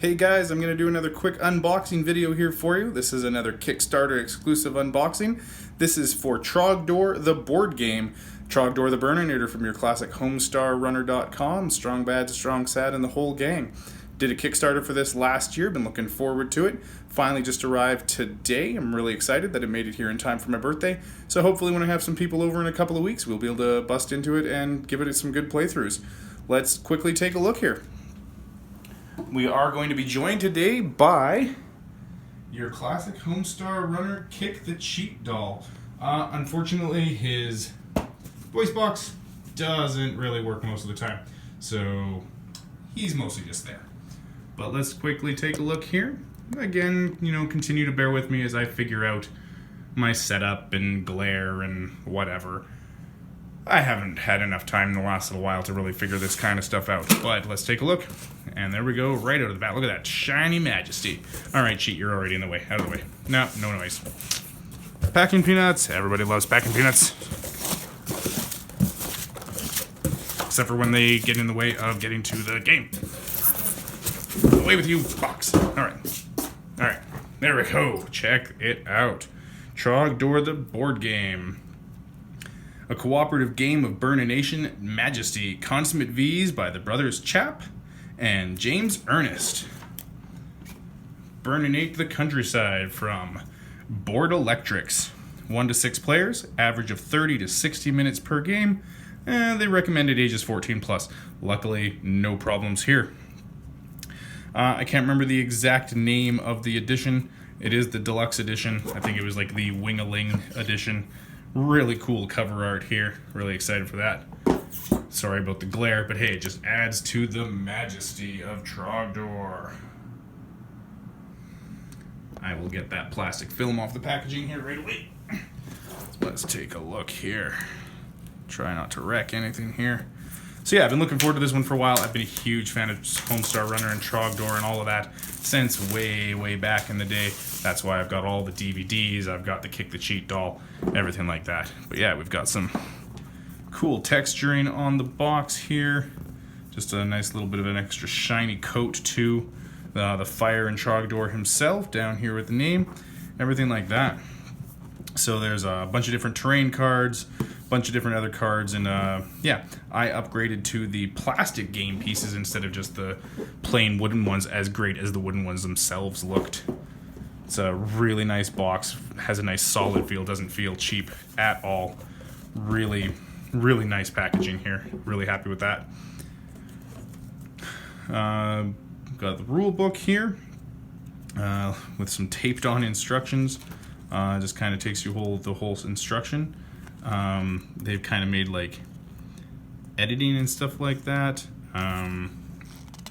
Hey guys, I'm going to do another quick unboxing video here for you. This is another Kickstarter exclusive unboxing. This is for Trogdor, the board game. Trogdor the Burninator from your classic homestarrunner.com. Strong Bad, Strong Sad, and the whole gang. Did a Kickstarter for this last year, been looking forward to it. Finally just arrived today. I'm really excited that it made it here in time for my birthday. So hopefully when I have some people over in a couple of weeks, we'll be able to bust into it and give it some good playthroughs. Let's quickly take a look here. We are going to be joined today by your classic Homestar Runner Kick the Cheat doll. Unfortunately, his voice box doesn't really work most of the time, so he's mostly just there. But let's quickly take a look here. Again, continue to bear with me as I figure out my setup and glare and whatever. I haven't had enough time in the last little while to really figure this kind of stuff out, but let's take a look. And there we go, right out of the bat. Look at that shiny majesty. All right, Cheat, you're already in the way. Out of the way. No noise. Packing peanuts. Everybody loves packing peanuts. Except for when they get in the way of getting to the game. Away with you, box. All right. There we go. Check it out. Trogdor the board game. A cooperative game of Burnination Majesty. Consummate V's by the brothers Chap and James Ernest. Burninate the Countryside from Board Electrics. 1 to 6 players, average of 30 to 60 minutes per game, and they recommended ages 14 plus. Luckily, no problems here. I can't remember the exact name of the edition. It is the deluxe edition. I think it was like the Wing-a-Ling edition. Really cool cover art here. Really excited for that. Sorry about the glare, but hey, it just adds to the majesty of Trogdor. I will get that plastic film off the packaging here right away. Let's take a look here. Try not to wreck anything here. So yeah, I've been looking forward to this one for a while. I've been a huge fan of Homestar Runner and Trogdor and all of that since way back in the day. That's why I've got all the DVDs, I've got the Kick the Cheat doll, everything like that. But yeah, we've got some cool texturing on the box here. Just a nice little bit of an extra shiny coat too. The Fire and Trogdor himself down here with the name, everything like that. So there's a bunch of different terrain cards, bunch of different other cards, and yeah, I upgraded to the plastic game pieces instead of just the plain wooden ones, as great as the wooden ones themselves looked. It's a really nice box, has a nice solid feel, doesn't feel cheap at all. Really nice packaging here, really happy with that. Got the rule book here with some taped on instructions. Just kind of takes you the whole instruction. They've kind of made like editing and stuff like that. I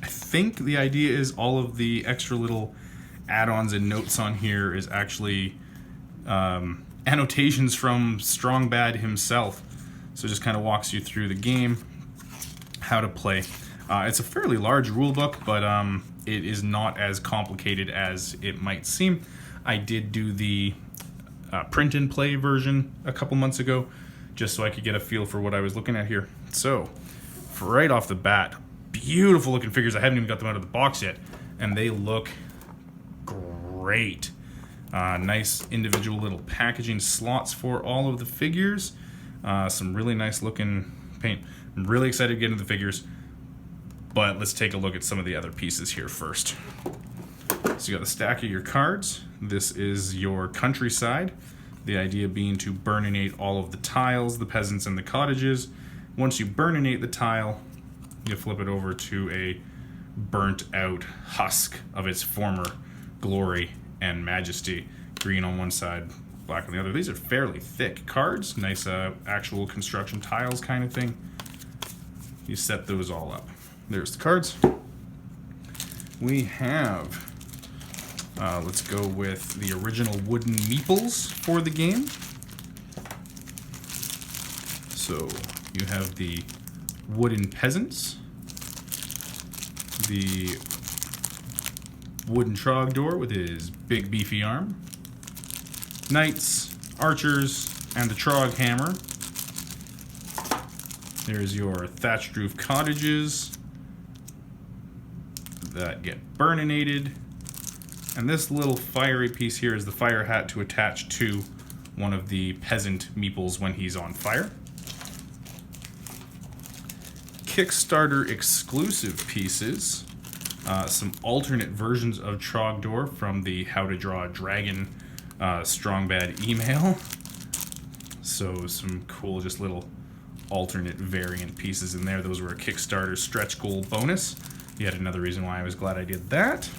think the idea is all of the extra little add-ons and notes on here is actually annotations from Strong Bad himself. So it just kind of walks you through the game, how to play. It's a fairly large rule book, but it is not as complicated as it might seem. I did do the print and play version a couple months ago, just so I could get a feel for what I was looking at here. So, right off the bat, beautiful looking figures. I haven't even got them out of the box yet, and they look great. Nice individual little packaging slots for all of the figures. Some really nice looking paint. I'm really excited to get into the figures, but let's take a look at some of the other pieces here first. So you got the stack of your cards. This is your countryside. The idea being to burninate all of the tiles, the peasants and the cottages. Once you burninate the tile, you flip it over to a burnt out husk of its former glory and majesty. Green on one side, black on the other. These are fairly thick cards. Nice actual construction tiles kind of thing. You set those all up. There's the cards. We have, let's go with the original wooden meeples for the game. So you have the wooden peasants, the wooden Trogdor with his big beefy arm, knights, archers, and the Trog hammer. There's your thatched roof cottages, that get burninated. And this little fiery piece here is the fire hat to attach to one of the peasant meeples when he's on fire. Kickstarter exclusive pieces. Some alternate versions of Trogdor from the How to Draw a Dragon Strong Bad email. So some cool just little alternate variant pieces in there. Those were a Kickstarter stretch goal bonus. Yet another reason why I was glad I did that.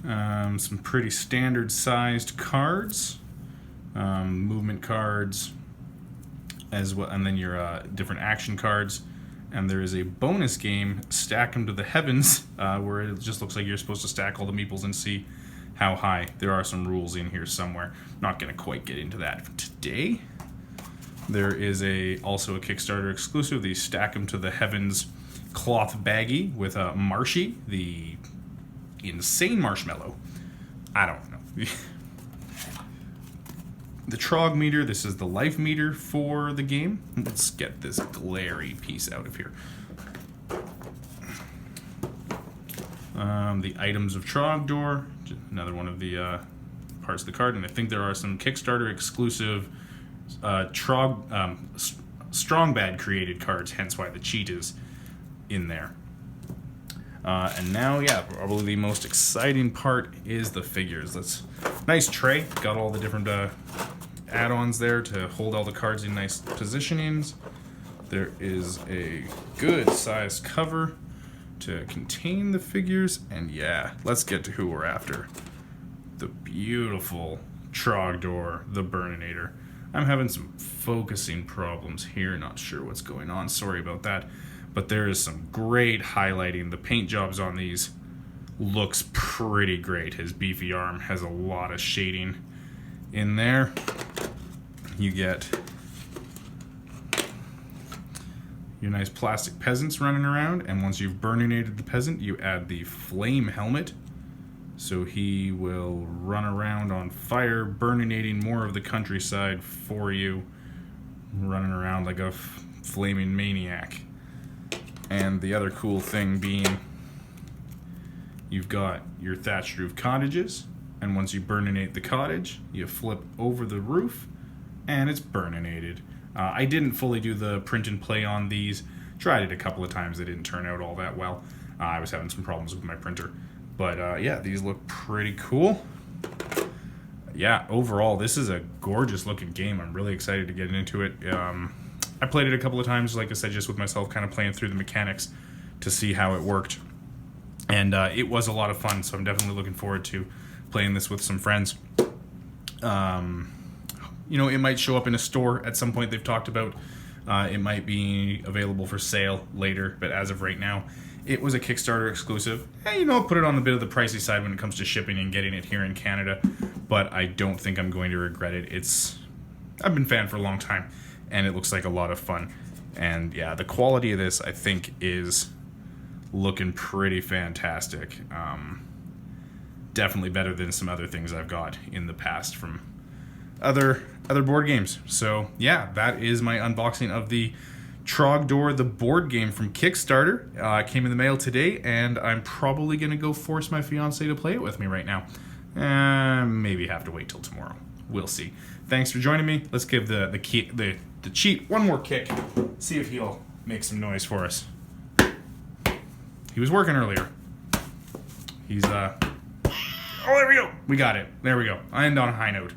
Some pretty standard sized cards. Movement cards as well, and then your different action cards. And there is a bonus game, Stack Them to the Heavens, where it just looks like you're supposed to stack all the meeples and see how high. There are some rules in here somewhere. Not going to quite get into that today. There is also a Kickstarter exclusive, the Stack Them to the Heavens cloth baggie with Marshy, the insane marshmallow. I don't know. The Trog meter, this is the life meter for the game. Let's get this glary piece out of here. The items of Trogdor, another one of the parts of the card, and I think there are some Kickstarter exclusive Strong Bad created cards, hence why the cheat is in there. And now, yeah, probably the most exciting part is the figures. Nice tray, got all the different add-ons there to hold all the cards in nice positionings. There is a good sized cover to contain the figures, and yeah, let's get to who we're after. The beautiful Trogdor, the Burninator. I'm having some focusing problems here, not sure what's going on, sorry about that. But there is some great highlighting. The paint jobs on these looks pretty great. His beefy arm has a lot of shading in there. You get your nice plastic peasants running around, and once you've burninated the peasant, you add the flame helmet. So he will run around on fire, burninating more of the countryside for you, running around like a flaming maniac. And the other cool thing being, you've got your thatched roof cottages, and once you burninate the cottage, you flip over the roof, and it's burninated. I didn't fully do the print and play on these. Tried it a couple of times. It didn't turn out all that well. I was having some problems with my printer. But yeah, these look pretty cool. Yeah, overall, this is a gorgeous looking game. I'm really excited to get into it. I played it a couple of times, like I said, just with myself, kind of playing through the mechanics to see how it worked. And it was a lot of fun, so I'm definitely looking forward to playing this with some friends. You know, it might show up in a store at some point they've talked about. It might be available for sale later, but as of right now, it was a Kickstarter exclusive. And, you know, put it on a bit of the pricey side when it comes to shipping and getting it here in Canada, but I don't think I'm going to regret it. I've been a fan for a long time, and it looks like a lot of fun. And yeah, the quality of this, I think, is looking pretty fantastic. Definitely better than some other things I've got in the past from other board games. So yeah, that is my unboxing of the Trogdor, the board game from Kickstarter. It came in the mail today, and I'm probably going to go force my fiance to play it with me right now. Maybe have to wait till tomorrow. We'll see. Thanks for joining me. Let's give the cheat one more kick. See if he'll make some noise for us. He was working earlier. He's oh, there we go. We got it. There we go. I end on a high note.